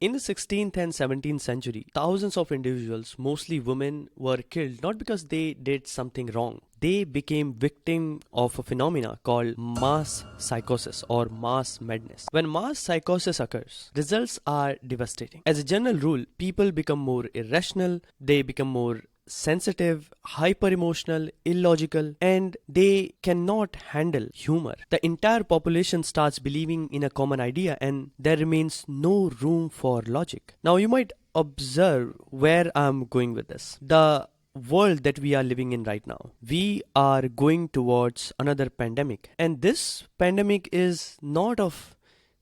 In the 16th and 17th century, thousands of individuals, mostly women, were killed not because they did something wrong. They became victim of a phenomena called mass psychosis or mass madness. When mass psychosis occurs, results are devastating. As a general rule, people become more irrational, they become more sensitive, hyper emotional, illogical, and they cannot handle humor. The entire population starts believing in a common idea, and there remains no room for logic. Now, you might observe where I'm going with this. The world that we are living in right now, we are going towards another pandemic, and this pandemic is not of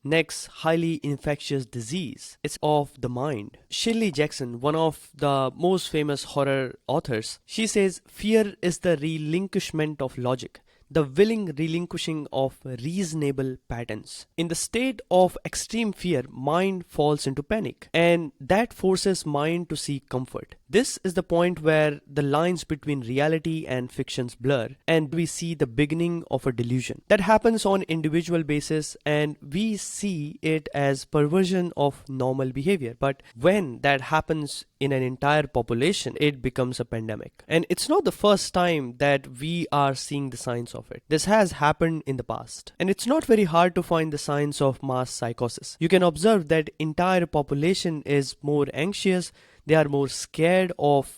next highly infectious disease. It's of the mind. Shirley Jackson, one of the most famous horror authors, she says fear is the relinquishment of logic, the willing relinquishing of reasonable patterns. In the state of extreme fear, mind falls into panic, and that forces mind to seek comfort. This is the point where the lines between reality and fictions blur, and we see the beginning of a delusion. That happens on individual basis, and we see it as perversion of normal behavior. But when that happens in an entire population, it becomes a pandemic. And it's not the first time that we are seeing the signs of it. This has happened in the past. And it's not very hard to find the signs of mass psychosis. You can observe that entire population is more anxious, they are more scared of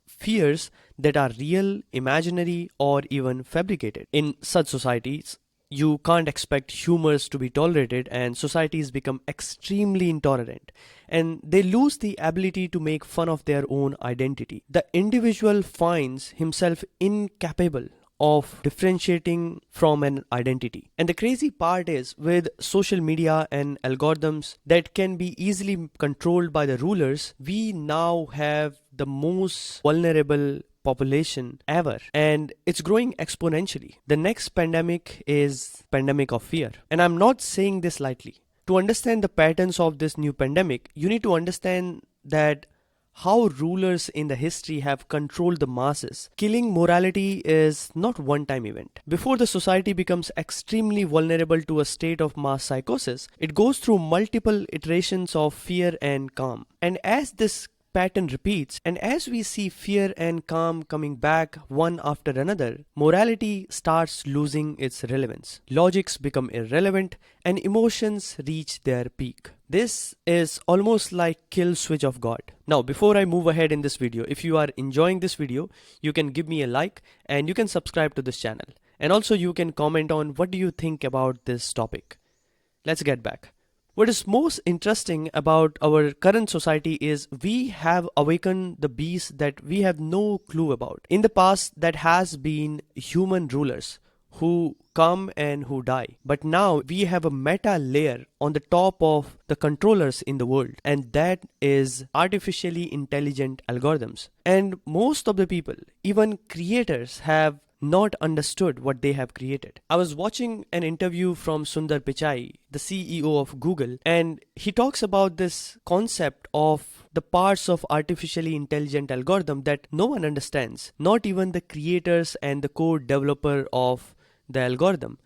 fears that are real, imaginary, or even fabricated. In such societies, you can't expect humors to be tolerated, and societies become extremely intolerant, and they lose the ability to make fun of their own identity. The individual finds himself incapable of differentiating from an identity. And the crazy part is, with social media and algorithms that can be easily controlled by the rulers, we now have the most vulnerable population ever, and it's growing exponentially. The next pandemic is pandemic of fear, and I'm not saying this lightly. To understand the patterns of this new pandemic, you need to understand that how rulers in the history have controlled the masses. Killing morality is not one-time event. Before the society becomes extremely vulnerable to a state of mass psychosis, it goes through multiple iterations of fear and calm. And as this pattern repeats, and as we see fear and calm coming back one after another, morality starts losing its relevance. Logics become irrelevant, and emotions reach their peak. This is almost like kill switch of God. Now, before I move ahead in this video, if you are enjoying this video, you can give me a like and you can subscribe to this channel. And also you can comment on what do you think about this topic. Let's get back. What is most interesting about our current society is we have awakened the beast that we have no clue about. In the past, that has been human rulers who come and who die. But now we have a meta layer on the top of the controllers in the world, and that is artificially intelligent algorithms. And most of the people, even creators, have not understood what they have created. I was watching an interview from Sundar Pichai, the CEO of Google, and he talks about this concept of the parts of artificially intelligent algorithm that no one understands, not even the creators and the code developer of the algorithm.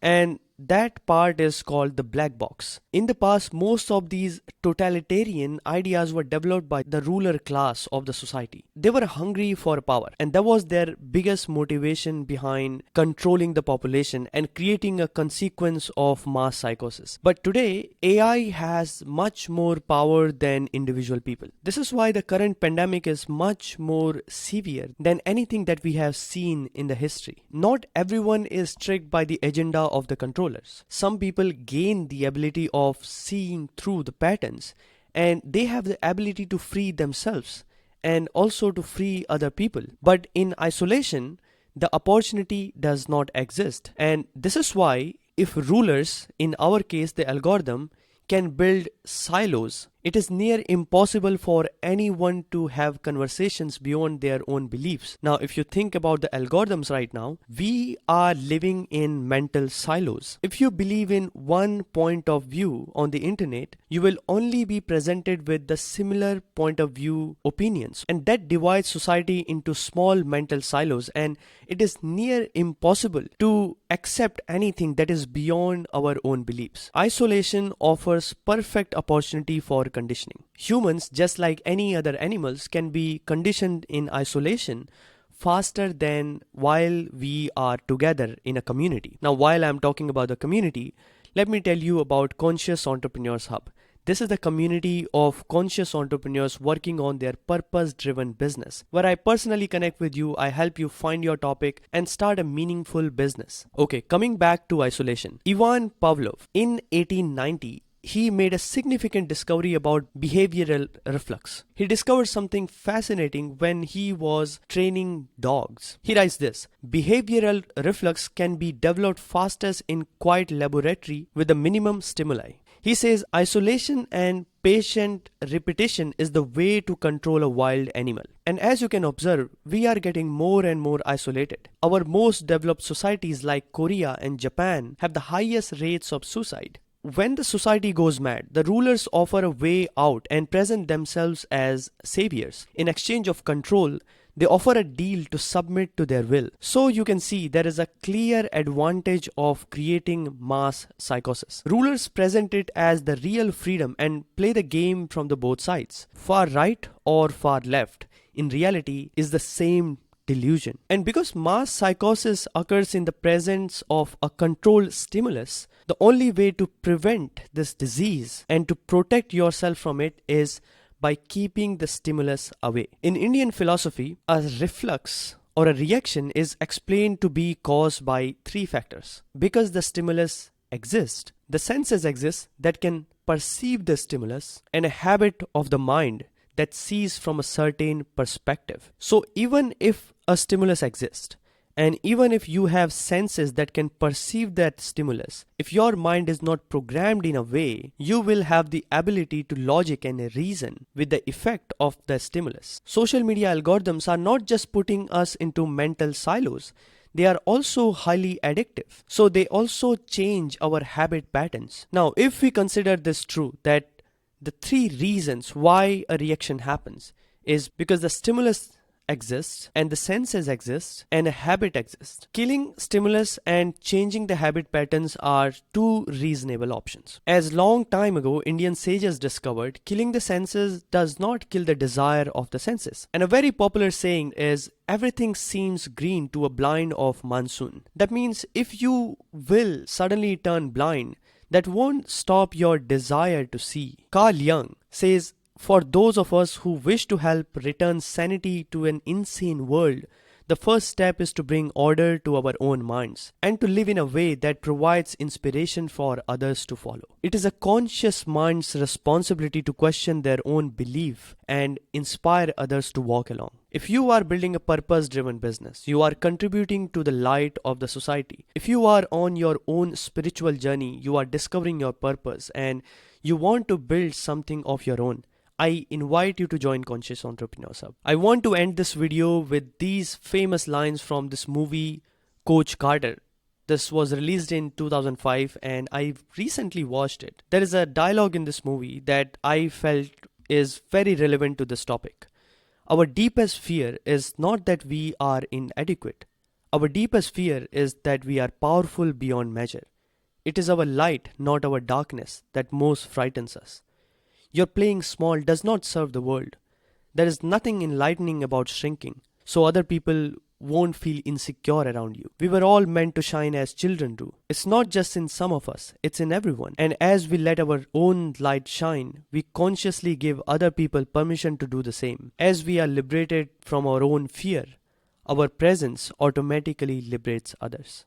And that part is called the black box. In the past, most of these totalitarian ideas were developed by the ruler class of the society. They were hungry for power, and that was their biggest motivation behind controlling the population and creating a consequence of mass psychosis. But today, AI has much more power than individual people. This is why the current pandemic is much more severe than anything that we have seen in the history. Not everyone is tricked by the agenda of the controller. Some people gain the ability of seeing through the patterns, and they have the ability to free themselves and also to free other people. But in isolation, the opportunity does not exist. And this is why if rulers, in our case the algorithm, can build silos, it is near impossible for anyone to have conversations beyond their own beliefs. Now, if you think about the algorithms right now, we are living in mental silos. If you believe in one point of view on the internet, you will only be presented with the similar point of view opinions. And that divides society into small mental silos, and it is near impossible to accept anything that is beyond our own beliefs. Isolation offers perfect opportunity for our conditioning. Humans, just like any other animals, can be conditioned in isolation faster than while we are together in a community. Now, while I'm talking about the community, let me tell you about Conscious Entrepreneurs Hub. This is the community of conscious entrepreneurs working on their purpose-driven business, where I personally connect with you, I help you find your topic and start a meaningful business. Okay, coming back to isolation. Ivan Pavlov, in 1890, he made a significant discovery about behavioral reflux. He discovered something fascinating when he was training dogs. He writes this: behavioral reflux can be developed fastest in quiet laboratory with a minimum stimuli. He says isolation and patient repetition is the way to control a wild animal. And as you can observe, we are getting more and more isolated. Our most developed societies like Korea and Japan have the highest rates of suicide. When the society goes mad, the rulers offer a way out and present themselves as saviors. In exchange of control, they offer a deal to submit to their will. So you can see there is a clear advantage of creating mass psychosis. Rulers present it as the real freedom and play the game from the both sides. Far right or far left, in reality, is the same delusion. And because mass psychosis occurs in the presence of a controlled stimulus, the only way to prevent this disease and to protect yourself from it is by keeping the stimulus away. In Indian philosophy, a reflux or a reaction is explained to be caused by three factors. Because the stimulus exists, the senses exist that can perceive the stimulus, and a habit of the mind that sees from a certain perspective. So even if a stimulus exists, and even if you have senses that can perceive that stimulus, if your mind is not programmed in a way, you will have the ability to logic and reason with the effect of the stimulus. Social media algorithms are not just putting us into mental silos, they are also highly addictive. So they also change our habit patterns. Now, if we consider this true, that the three reasons why a reaction happens is because the stimulus exists and the senses exist and a habit exists. Killing stimulus and changing the habit patterns are two reasonable options. As long time ago, Indian sages discovered, killing the senses does not kill the desire of the senses. And a very popular saying is, everything seems green to a blind of monsoon. That means if you will suddenly turn blind, that won't stop your desire to see. Carl Jung says, for those of us who wish to help return sanity to an insane world, the first step is to bring order to our own minds and to live in a way that provides inspiration for others to follow. It is a conscious mind's responsibility to question their own belief and inspire others to walk along. If you are building a purpose-driven business, you are contributing to the light of the society. If you are on your own spiritual journey, you are discovering your purpose and you want to build something of your own, I invite you to join Conscious Entrepreneurs Hub. I want to end this video with these famous lines from this movie, Coach Carter. This was released in 2005 and I recently watched it. There is a dialogue in this movie that I felt is very relevant to this topic. Our deepest fear is not that we are inadequate. Our deepest fear is that we are powerful beyond measure. It is our light, not our darkness, that most frightens us. Your playing small does not serve the world. There is nothing enlightening about shrinking, so other people won't feel insecure around you. We were all meant to shine as children do. It's not just in some of us, it's in everyone. And as we let our own light shine, we consciously give other people permission to do the same. As we are liberated from our own fear, our presence automatically liberates others.